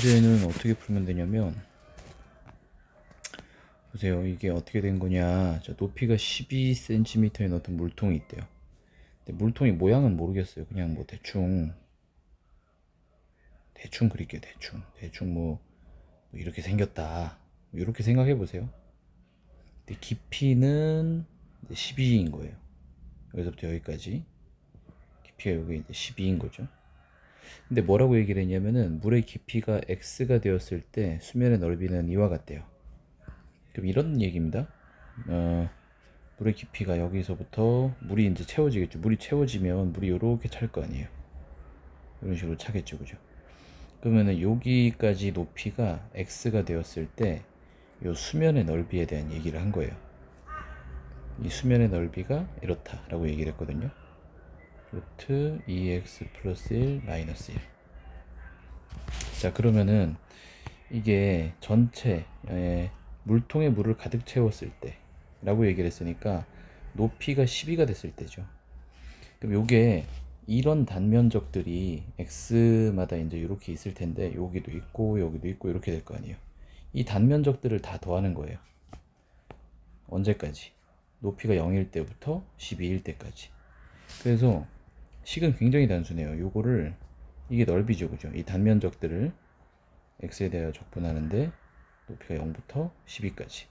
문제는 어떻게 풀면 되냐면, 보세요. 이게 어떻게 된 거냐. 자, 높이가 12cm인 어떤 물통이 있대요. 근데 물통이 모양은 모르겠어요. 그냥 뭐 대충 그릴게요. 대충 뭐 이렇게 생겼다, 뭐 이렇게 생각해 보세요. 근데 깊이는 12인 거예요. 여기서부터 여기까지 깊이가 여기 이제 12인 거죠. 근데 뭐라고 얘기를 했냐면은, 물의 깊이가 x가 되었을 때 수면의 넓이는 이와 같대요. 그럼 이런 얘기입니다. 물의 깊이가 여기서부터 물이 이제 채워지겠죠. 물이 채워지면 물이 이렇게 찰 거 아니에요. 이런 식으로 차겠죠, 그죠? 그러면은 여기까지 높이가 x가 되었을 때 이 수면의 넓이에 대한 얘기를 한 거예요. 이 수면의 넓이가 이렇다라고 얘기를 했거든요. 루트 2x 플러스 1 마이너스 1. 자, 그러면은 이게 전체 물통에 물을 가득 채웠을 때 라고 얘기를 했으니까 높이가 12가 됐을 때죠. 그럼 요게 이런 단면적들이 x마다 이제 이렇게 있을 텐데, 여기도 있고 여기도 있고 이렇게 될 거 아니에요. 이 단면적들을 다 더하는 거예요. 언제까지? 높이가 0일 때부터 12일 때까지. 그래서 식은 굉장히 단순해요. 요거를, 이게 넓이죠, 그죠? 이 단면적들을 x에 대하여 적분하는데, 높이가 0부터 12까지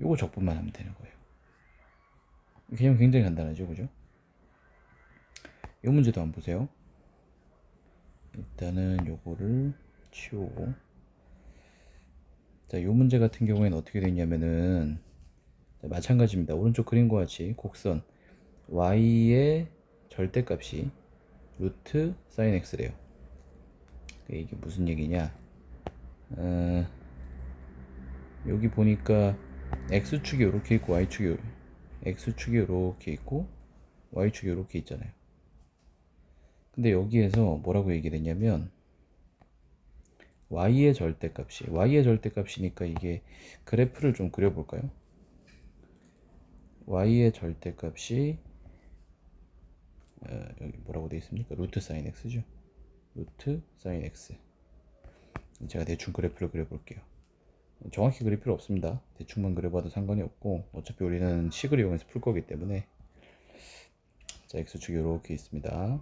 요거 적분만 하면 되는 거예요. 개념 굉장히 간단하죠, 그죠? 이 문제도 한번 보세요. 일단은 요거를 치우고, 자, 요 문제 같은 경우에는 어떻게 되냐면은, 마찬가지입니다. 오른쪽 그림과 같이 곡선 y의 절대값이 루트 사인 x래요. 이게 무슨 얘기냐? 여기 보니까 x축이 이렇게 있고 x축이 이렇게 있고 y축이 이렇게 있잖아요. 근데 여기에서 뭐라고 얘기를 했냐면, y의 절대값이니까, 이게 그래프를 좀 그려볼까요? y의 절대값이 여기 뭐라고 되어 있습니까? 루트 사인 x죠. 루트 사인 x. 제가 대충 그래프를 그려볼게요. 정확히 그릴 필요 없습니다. 대충만 그려봐도 상관이 없고, 어차피 우리는 식을 이용해서 풀 거기 때문에. 자, x축이 이렇게 있습니다.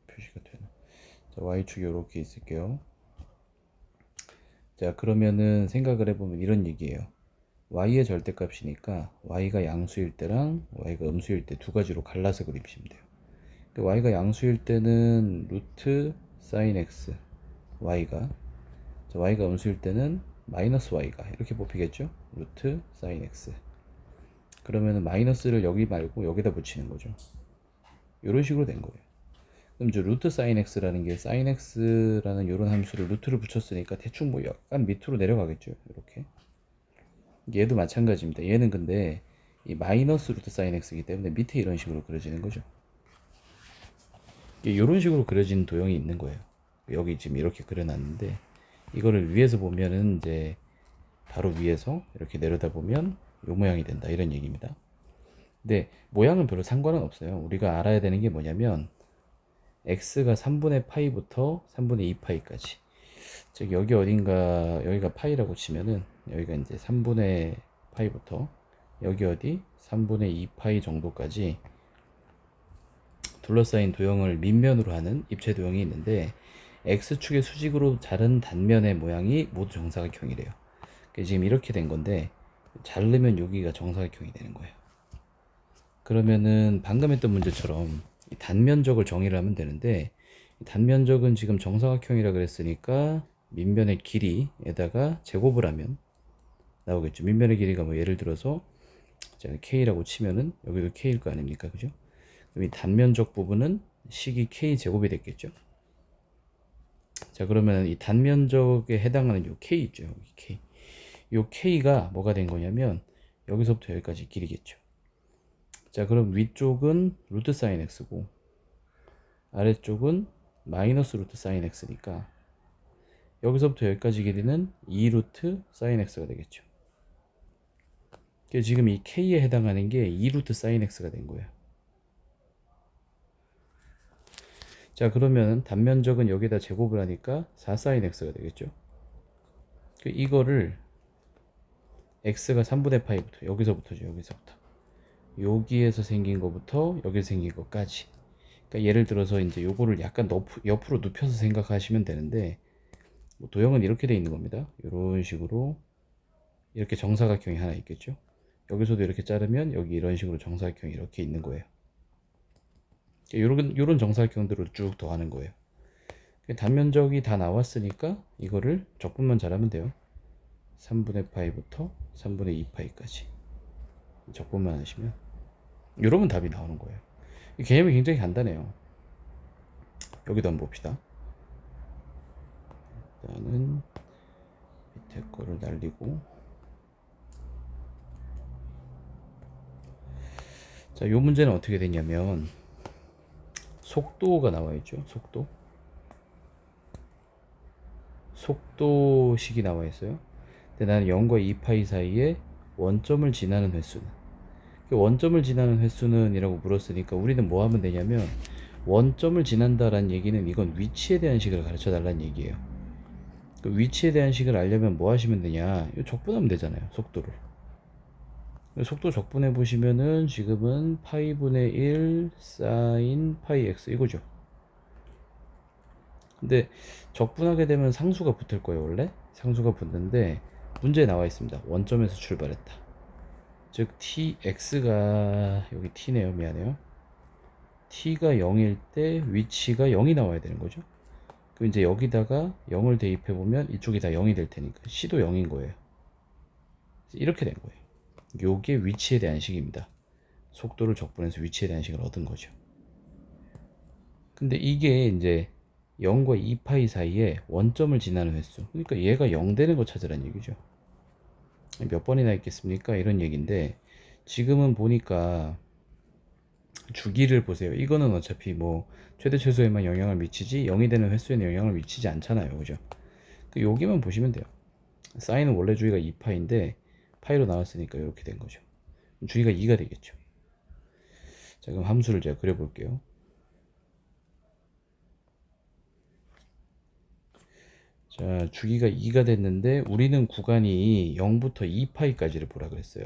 표시가 되나? 자, y축이 이렇게 있을게요. 자, 그러면은 생각을 해보면 이런 얘기예요. y의 절대값이니까 y가 양수일 때랑 y가 음수일 때 두 가지로 갈라서 그리시면 돼요. y가 양수일 때는 루트 사인 x y가, y가 음수일 때는 마이너스 y가 이렇게 뽑히겠죠. 루트 사인 x. 그러면은 마이너스를 여기 말고 여기다 붙이는 거죠. 이런 식으로 된 거예요. 그럼 이제 루트 사인 x라는 게, 사인 x라는 이런 함수를 루트를 붙였으니까 대충 뭐 약간 밑으로 내려가겠죠. 이렇게. 얘도 마찬가지입니다. 얘는 근데 이 마이너스 루트 사인 x이기 때문에 밑에 이런 식으로 그려지는 거죠. 이런 식으로 그려진 도형이 있는 거예요. 여기 지금 이렇게 그려놨는데, 이거를 위에서 보면은 이제 바로 위에서 이렇게 내려다보면 이 모양이 된다, 이런 얘기입니다. 근데 모양은 별로 상관은 없어요. 우리가 알아야 되는 게 뭐냐면, x가 3분의 파이부터 3분의 2 파이까지, 즉 여기 어딘가, 여기가 파이라고 치면은 여기가 이제 3분의 파이부터 여기 어디 3분의 2 파이 정도까지 둘러싸인 도형을 밑면으로 하는 입체 도형이 있는데, x축의 수직으로 자른 단면의 모양이 모두 정사각형이래요. 지금 이렇게 된 건데, 자르면 여기가 정사각형이 되는 거예요. 그러면은 방금 했던 문제처럼 이 단면적을 정의를 하면 되는데, 이 단면적은 지금 정사각형이라 그랬으니까 밑면의 길이에다가 제곱을 하면 나오겠죠. 밑면의 길이가 뭐 예를 들어서 제가 k라고 치면은 여기도 k일 거 아닙니까, 그죠? 그럼 이 단면적 부분은 식이 k 제곱이 됐겠죠. 자, 그러면 이 단면적에 해당하는 요 k 있죠, 여기 k. 요 k가 뭐가 된 거냐면 여기서부터 여기까지 길이겠죠. 자, 그럼 위쪽은 루트 사인 x고 아래쪽은 마이너스 루트 사인 x니까 여기서부터 여기까지 길이는 2 루트 사인 x가 되겠죠. 지금 이 k에 해당하는 게 2 루트 사인 x가 된 거예요. 자, 그러면 단면적은 여기다 제곱을 하니까 4sin x가 되겠죠. 이거를 x가 3분의 파이부터, 여기서부터죠. 여기서부터 여기에서 생긴 거부터 여기서 생긴 것까지. 그러니까 예를 들어서 이제 요거를 약간 옆으로 눕혀서 생각하시면 되는데, 뭐 도형은 이렇게 돼 있는 겁니다. 이런 식으로 이렇게 정사각형이 하나 있겠죠. 여기서도 이렇게 자르면 여기 이런 식으로 정사각형이 이렇게 있는 거예요. 요런 정사각형들을 쭉 더하는 거예요. 단면적이 다 나왔으니까 이거를 적분만 잘하면 돼요. 3분의 파이부터 3분의 2파이까지 적분만 하시면 이러면 답이 나오는 거예요. 이 개념이 굉장히 간단해요. 여기도 한번 봅시다. 일단은 밑에 거를 날리고, 자, 요 문제는 어떻게 되냐면 속도가 나와 있죠. 속도식이 나와 있어요. 근데 나는 0과 2파이 사이에 원점을 지나는 횟수는, 원점을 지나는 횟수는 이라고 물었으니까 우리는 뭐 하면 되냐면, 원점을 지난다라는 얘기는 이건 위치에 대한 식을 가르쳐 달라는 얘기예요. 그 위치에 대한 식을 알려면 뭐 하시면 되냐, 이거 적분하면 되잖아요. 속도를. 속도 적분해 보시면은 지금은 파이분의 1 사인 파이 x 이거죠. 근데 적분하게 되면 상수가 붙을 거예요. 원래 상수가 붙는데 문제에 나와 있습니다. 원점에서 출발했다. 즉 tx가 여기 t네요. 미안해요. t가 0일 때 위치가 0이 나와야 되는 거죠. 그럼 이제 여기다가 0을 대입해 보면 이쪽이 다 0이 될 테니까 c도 0인 거예요. 이렇게 된 거예요. 요게 위치에 대한 식입니다. 속도를 적분해서 위치에 대한 식을 얻은 거죠. 근데 이게 이제 0과 2파이 사이에 원점을 지나는 횟수, 그러니까 얘가 0 되는 거 찾으라는 얘기죠. 몇 번이나 있겠습니까? 이런 얘기인데, 지금은 보니까 주기를 보세요. 이거는 어차피 뭐 최대 최소에만 영향을 미치지 0이 되는 횟수에는 영향을 미치지 않잖아요. 그죠? 여기만 보시면 돼요. 사인은 원래 주기가 2파인데 파이로 나왔으니까 이렇게 된 거죠. 주기가 2가 되겠죠. 자, 그럼 함수를 제가 그려볼게요. 자, 주기가 2가 됐는데 우리는 구간이 0부터 2파이까지를 보라 그랬어요.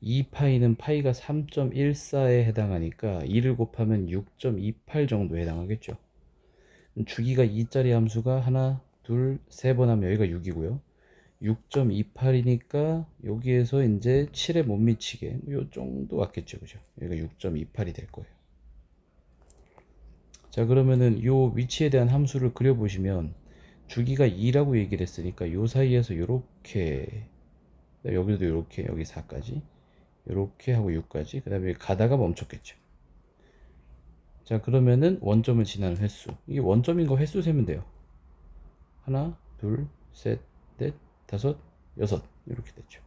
2파이는 파이가 3.14에 해당하니까 2를 곱하면 6.28 정도에 해당하겠죠. 주기가 2짜리 함수가 하나, 둘, 세 번 하면 여기가 6이고요. 6.28이니까 여기에서 이제 7에 못 미치게 요 정도 왔겠죠. 그죠? 여기가 6.28이 될 거예요. 자, 그러면은 요 위치에 대한 함수를 그려보시면 주기가 2라고 얘기를 했으니까 요 사이에서 요렇게, 여기도 요렇게, 여기 4까지 요렇게 하고 6까지, 그 다음에 가다가 멈췄겠죠. 자, 그러면은 원점을 지나는 횟수, 이게 원점인 거 횟수 세면 돼요. 하나, 둘, 셋, 넷, 다섯, 여섯, 이렇게 됐죠.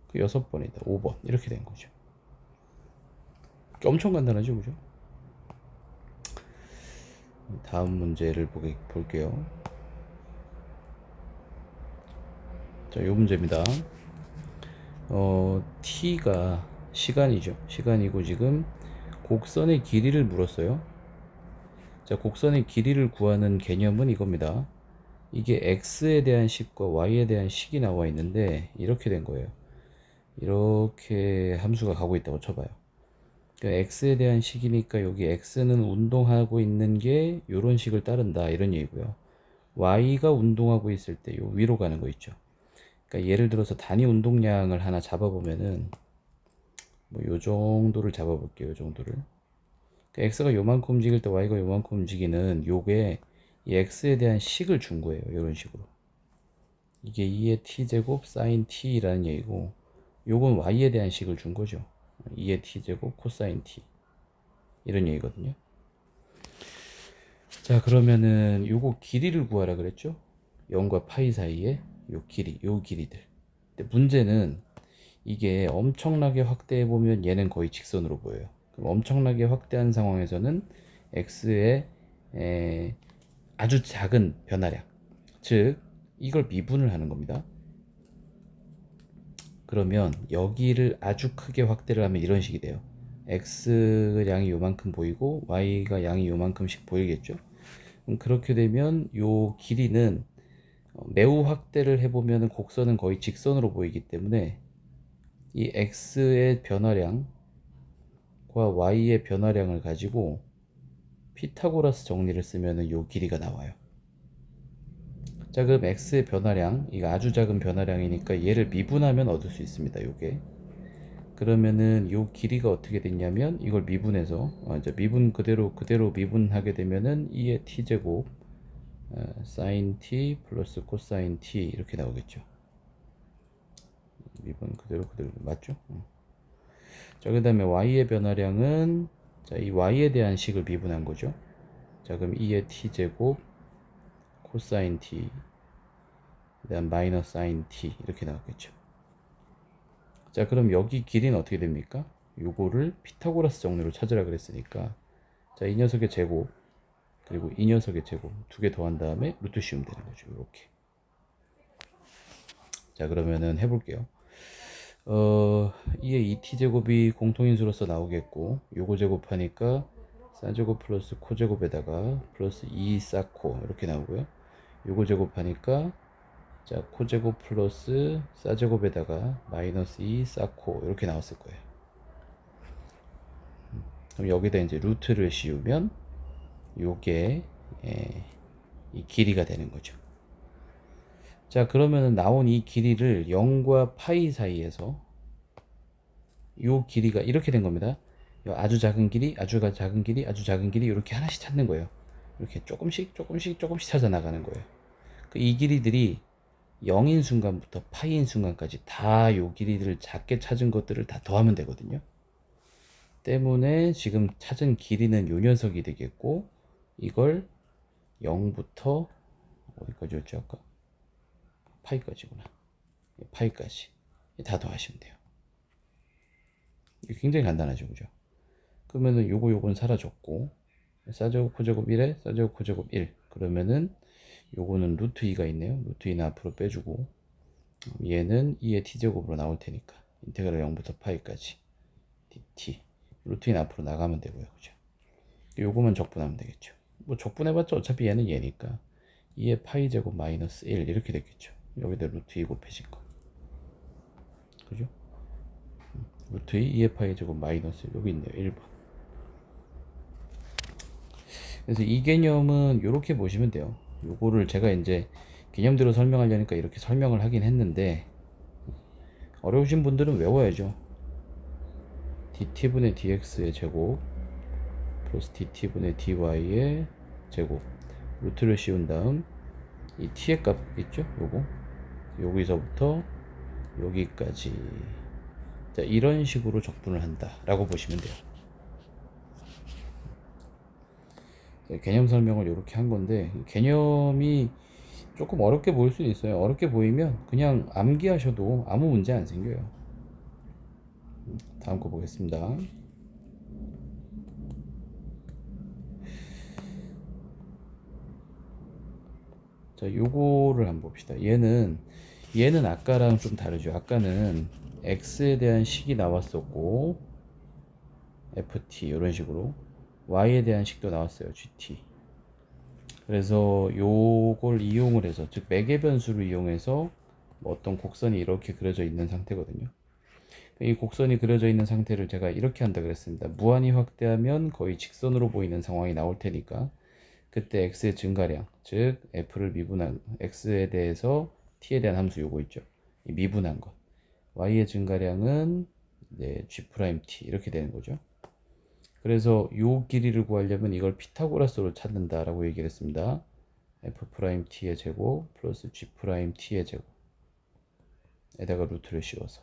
그 6번이다, 5번 이렇게 된 거죠. 엄청 간단하죠. 그죠? 다음 문제를 볼게요. 자, 요 문제입니다. t가 시간이죠. 시간이고 지금 곡선의 길이를 물었어요. 자, 곡선의 길이를 구하는 개념은 이겁니다. 이게 x에 대한 식과 y에 대한 식이 나와 있는데 이렇게 된 거예요. 이렇게 함수가 가고 있다고 쳐봐요. 그러니까 x에 대한 식이니까 여기 x는 운동하고 있는 게 이런 식을 따른다, 이런 얘기고요. y가 운동하고 있을 때 요 위로 가는 거 있죠. 그러니까 예를 들어서 단위 운동량을 하나 잡아보면은 뭐 요 정도를 잡아볼게요. 요 정도를. 그러니까 x가 요만큼 움직일 때 y가 요만큼 움직이는 요게 이 x에 대한 식을 준 거예요. 이런 식으로. 이게 2의 t제곱 sin t라는 얘기고, 요건 y에 대한 식을 준 거죠. 2의 t제곱 코사인 t 이런 얘기거든요. 자, 그러면은 요거 길이를 구하라 그랬죠. 0과 파이 사이에 요 길이들. 근데 문제는 이게 엄청나게 확대해 보면 얘는 거의 직선으로 보여요. 그럼 엄청나게 확대한 상황에서는 x의 아주 작은 변화량, 즉 이걸 미분을 하는 겁니다. 그러면 여기를 아주 크게 확대를 하면 이런 식이 돼요. x 양이 요만큼 보이고 y가 양이 요만큼씩 보이겠죠. 그렇게 되면 요 길이는 매우 확대를 해보면 곡선은 거의 직선으로 보이기 때문에 이 x의 변화량과 y의 변화량을 가지고 피타고라스 정리를 쓰면 요 길이가 나와요. 자, 그럼 x의 변화량, 이거 아주 작은 변화량이니까 얘를 미분하면 얻을 수 있습니다. 요게. 그러면은 요 길이가 어떻게 됐냐면 이걸 미분해서 이제 미분 그대로 미분하게 되면은 2의 t제곱 sin t 플러스 코사인 t 이렇게 나오겠죠. 미분 그대로 맞죠? 자, 그 다음에 y의 변화량은 자, 이 y에 대한 식을 미분한 거죠. 자, 그럼 2의 t제곱 코사인 t 그 다음 마이너스 sin t 이렇게 나왔겠죠. 자, 그럼 여기 길이는 어떻게 됩니까? 요거를 피타고라스 정리로 찾으라 그랬으니까 자, 이 녀석의 제곱 그리고 이 녀석의 제곱 두 개 더한 다음에 루트 씌우면 되는 거죠. 이렇게. 자, 그러면은 해볼게요. 2의 2t제곱이 공통인수로서 나오겠고 요거 제곱하니까 사제곱 플러스 코제곱에다가 플러스 2 사코 이렇게 나오고요. 요거 제곱하니까 자, 코제곱 플러스 사제곱에다가 마이너스 2 사코 이렇게 나왔을 거예요. 그럼 여기다 이제 루트를 씌우면 요게 이 길이가 되는 거죠. 자, 그러면 나온 이 길이를 0과 파이 사이에서 요 길이가 이렇게 된 겁니다. 아주 작은 길이, 아주 작은 길이, 아주 작은 길이 이렇게 하나씩 찾는 거예요. 이렇게 조금씩 찾아 나가는 거예요. 이 길이들이 0인 순간부터 파이인 순간까지 다 요 길이를 작게 찾은 것들을 다 더하면 되거든요. 때문에 지금 찾은 길이는 요 녀석이 되겠고 이걸 0부터 어디까지였죠 아까? 파이까지구나. 파이까지 다 더하시면 돼요. 이게 굉장히 간단하죠, 그죠? 그러면은 요건 사라졌고 사제곱 코제곱 1에 사제곱 코제곱 1 그러면은 요거는 루트 2가 있네요. 루트 2는 앞으로 빼주고 얘는 2의 t제곱으로 나올 테니까 인테그랄 0부터 파이까지 dt 루트 2는 앞으로 나가면 되고요, 그죠? 요거만 적분하면 되겠죠. 뭐 적분해봤자 어차피 얘는 얘니까 2의 파이 제곱 마이너스 1 이렇게 됐겠죠. 여기다 루트 2 곱해진 거, 그죠? 루트 2의 파이 제곱 마이너스 1 여기 있네요. 1번. 그래서 이 개념은 이렇게 보시면 돼요. 요거를 제가 이제 개념대로 설명하려니까 이렇게 설명을 하긴 했는데 어려우신 분들은 외워야죠. dt분의 dx의 제곱 플러스 dt분의 dy의 제곱 루트를 씌운 다음 이 t의 값 있죠? 요거 여기서부터 여기까지 자, 이런 식으로 적분을 한다 라고 보시면 돼요. 개념 설명을 이렇게 한 건데 개념이 조금 어렵게 보일 수 있어요. 어렵게 보이면 그냥 암기하셔도 아무 문제 안 생겨요. 다음 거 보겠습니다. 자, 요거를 한번 봅시다. 얘는 아까랑 좀 다르죠. 아까는 x에 대한 식이 나왔었고 ft 이런 식으로 y에 대한 식도 나왔어요. gt. 그래서 요걸 이용을 해서 즉 매개 변수를 이용해서 뭐 어떤 곡선이 이렇게 그려져 있는 상태거든요. 이 곡선이 그려져 있는 상태를 제가 이렇게 한다 그랬습니다. 무한히 확대하면 거의 직선으로 보이는 상황이 나올 테니까 그때 x의 증가량 즉 f를 미분한 x에 대해서 t에 대한 함수 요거 있죠. 이 미분한 것 y의 증가량은 네, g'(t) 이렇게 되는 거죠. 그래서 요 길이를 구하려면 이걸 피타고라스로 찾는다라고 얘기를 했습니다. f't의 제곱 플러스 g't의 제곱 에다가 루트를 씌워서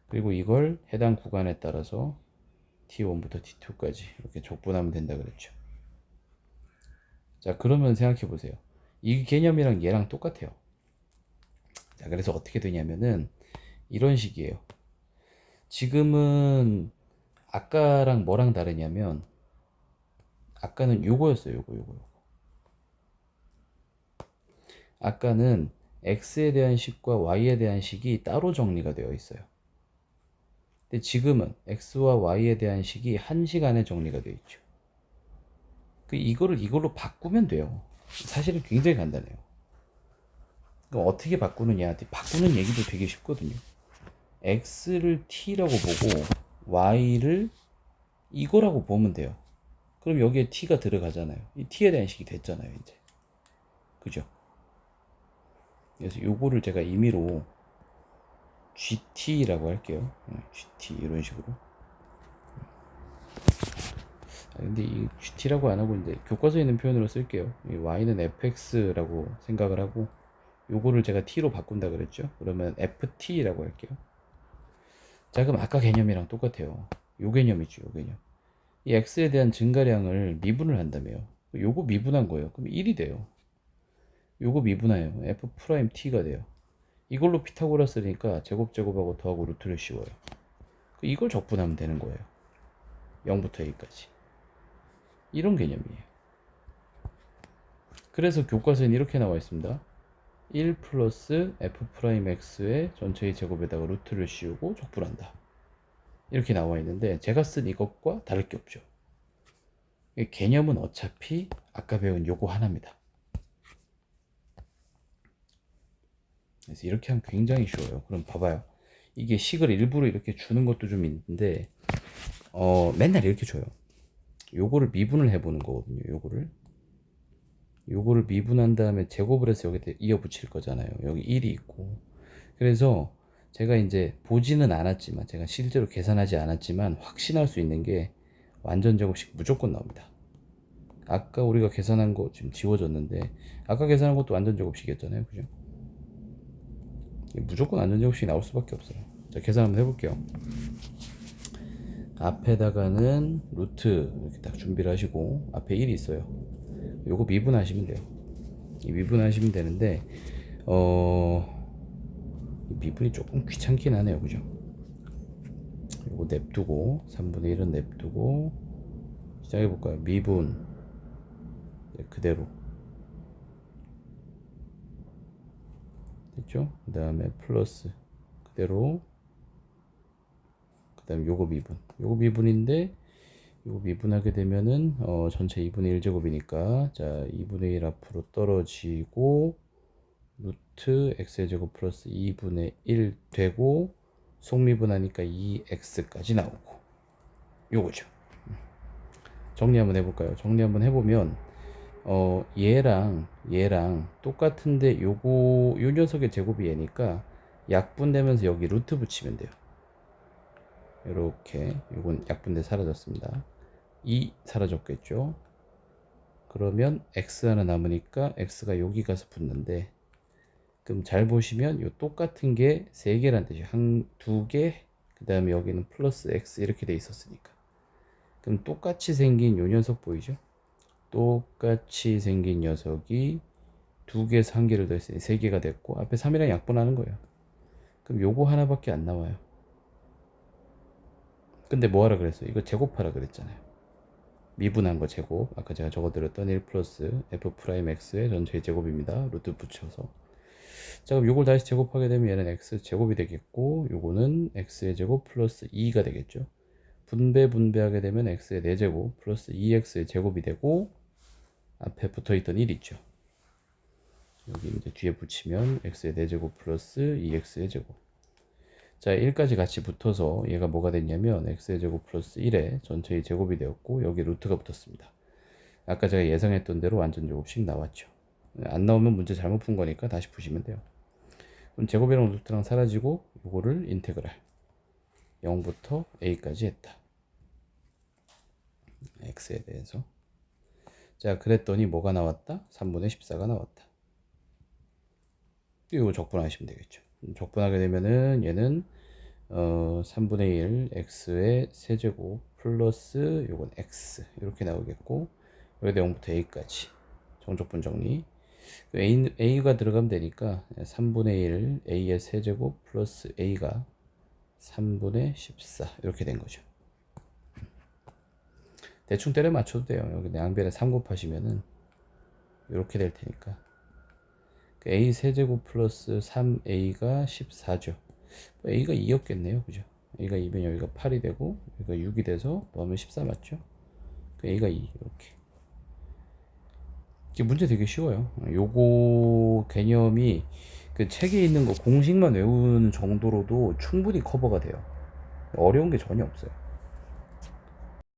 그리고 이걸 해당 구간에 따라서 t1부터 t2까지 이렇게 적분하면 된다 그랬죠. 자, 그러면 생각해 보세요. 이 개념이랑 얘랑 똑같아요. 자, 그래서 어떻게 되냐면은 이런 식이에요. 지금은 아까랑 뭐랑 다르냐면 아까는 요거였어요. 요거. 아까는 x에 대한 식과 y에 대한 식이 따로 정리가 되어 있어요. 근데 지금은 x와 y에 대한 식이 한 시간에 정리가 되어 있죠. 이거를 이걸로 바꾸면 돼요. 사실은 굉장히 간단해요. 그럼 어떻게 바꾸느냐? 바꾸는 얘기도 되게 쉽거든요. x를 t라고 보고 y를 이거라고 보면 돼요. 그럼 여기에 t가 들어가잖아요. 이 t에 대한 식이 됐잖아요, 이제. 그죠? 그래서 요거를 제가 임의로 gt라고 할게요. gt 이런 식으로. 근데 이 gt라고 안 하고 이제 교과서에 있는 표현으로 쓸게요. 이 y는 fx라고 생각을 하고 요거를 제가 t로 바꾼다 그랬죠. 그러면 ft라고 할게요. 자, 그럼 아까 개념이랑 똑같아요. 요 개념이죠, 요 개념. 이 x에 대한 증가량을 미분을 한다며요. 요거 미분한 거예요. 그럼 1이 돼요. 요거 미분해요. f't가 돼요. 이걸로 피타고라스니까 제곱하고 더하고 루트를 씌워요. 이걸 적분하면 되는 거예요. 0부터 a까지. 이런 개념이에요. 그래서 교과서엔 이렇게 나와 있습니다. 1 플러스 f'x의 전체의 제곱에다가 루트를 씌우고 적분한다. 이렇게 나와 있는데 제가 쓴 이것과 다를 게 없죠. 개념은 어차피 아까 배운 요거 하나입니다. 그래서 이렇게 하면 굉장히 쉬워요. 그럼 봐봐요. 이게 식을 일부러 이렇게 주는 것도 좀 있는데 맨날 이렇게 줘요. 요거를 미분을 해보는 거거든요. 요거를 미분한 다음에 제곱을 해서 여기다 이어 붙일 거잖아요. 여기 1이 있고. 그래서 제가 이제 보지는 않았지만, 제가 실제로 계산하지 않았지만 확신할 수 있는 게 완전 제곱식 무조건 나옵니다. 아까 우리가 계산한 거 지금 지워졌는데, 아까 계산한 것도 완전 제곱식이었잖아요. 그죠? 무조건 완전 제곱식이 나올 수밖에 없어요. 자, 계산 한번 해볼게요. 앞에다가는 루트 이렇게 딱 준비를 하시고, 앞에 1이 있어요. 요거 미분하시면 돼요. 미분하시면 되는데 미분이 조금 귀찮긴 하네요. 그죠? 요거 냅두고 3분의 1은 냅두고 시작해 볼까요? 미분 그대로 됐죠? 그 다음에 플러스 그대로, 그 다음에 요거 미분인데 요거 미분하게 되면은 전체 2분의 1제곱이니까 자 2분의 1 앞으로 떨어지고 루트 x의 제곱 플러스 2분의 1 되고 속미분하니까 2x까지 나오고 요거죠. 정리 한번 해볼까요? 정리 한번 해보면 얘랑 똑같은데 요거 요 녀석의 제곱이 얘니까 약분되면서 여기 루트 붙이면 돼요. 이렇게 요건 약분돼 사라졌습니다. 2 사라졌겠죠. 그러면 x 하나 남으니까 x가 여기 가서 붙는데, 그럼 잘 보시면 요 똑같은 게 3개란 뜻이에요. 두 개, 그 다음에 여기는 플러스 x 이렇게 돼 있었으니까. 그럼 똑같이 생긴 요 녀석 보이죠? 똑같이 생긴 녀석이 2개에서 1개를 더했으니 3개가 됐고 앞에 3이랑 약분하는 거예요. 그럼 요거 하나밖에 안 나와요. 근데 뭐 하라 그랬어요? 이거 제곱하라 그랬잖아요. 미분한 거 제곱. 아까 제가 적어드렸던 1 플러스 f'x의 전체의 제곱입니다. 루트 붙여서. 자, 그럼 요걸 다시 제곱하게 되면 얘는 x 제곱이 되겠고 요거는 x의 제곱 플러스 2가 되겠죠. 분배하게 되면 x의 4제곱 플러스 2x의 제곱이 되고 앞에 붙어있던 1 있죠. 여기 이제 뒤에 붙이면 x의 4제곱 플러스 2x의 제곱. 자, 1까지 같이 붙어서 얘가 뭐가 됐냐면 x의 제곱 플러스 1의 전체의 제곱이 되었고 여기 루트가 붙었습니다. 아까 제가 예상했던 대로 완전 제곱식 나왔죠. 안 나오면 문제 잘못 푼 거니까 다시 푸시면 돼요. 그럼 제곱이랑 루트랑 사라지고 요거를 인테그랄 0부터 a까지 했다. x에 대해서. 자, 그랬더니 뭐가 나왔다? 3분의 14가 나왔다. 이거 적분하시면 되겠죠. 적분하게 되면은 얘는 3분의 1 x의 세제곱 플러스 요건 x 이렇게 나오겠고 여기다 0부터 a까지 정적분 정리. a가 들어가면 되니까 3분의 1 a의 세제곱 플러스 a가 3분의 14 이렇게 된 거죠. 대충 때려 맞춰도 돼요. 여기 양변에 3 곱하시면은 이렇게 될 테니까 a 세제곱 플러스 3a가 14죠. a가 2였겠네요. 그죠? a가 2면 여기가 8이 되고 여기가 6이 돼서 뭐하면 14 맞죠? a가 2 이렇게. 이게 문제 되게 쉬워요. 요거 개념이 그 책에 있는 거 공식만 외우는 정도로도 충분히 커버가 돼요. 어려운 게 전혀 없어요.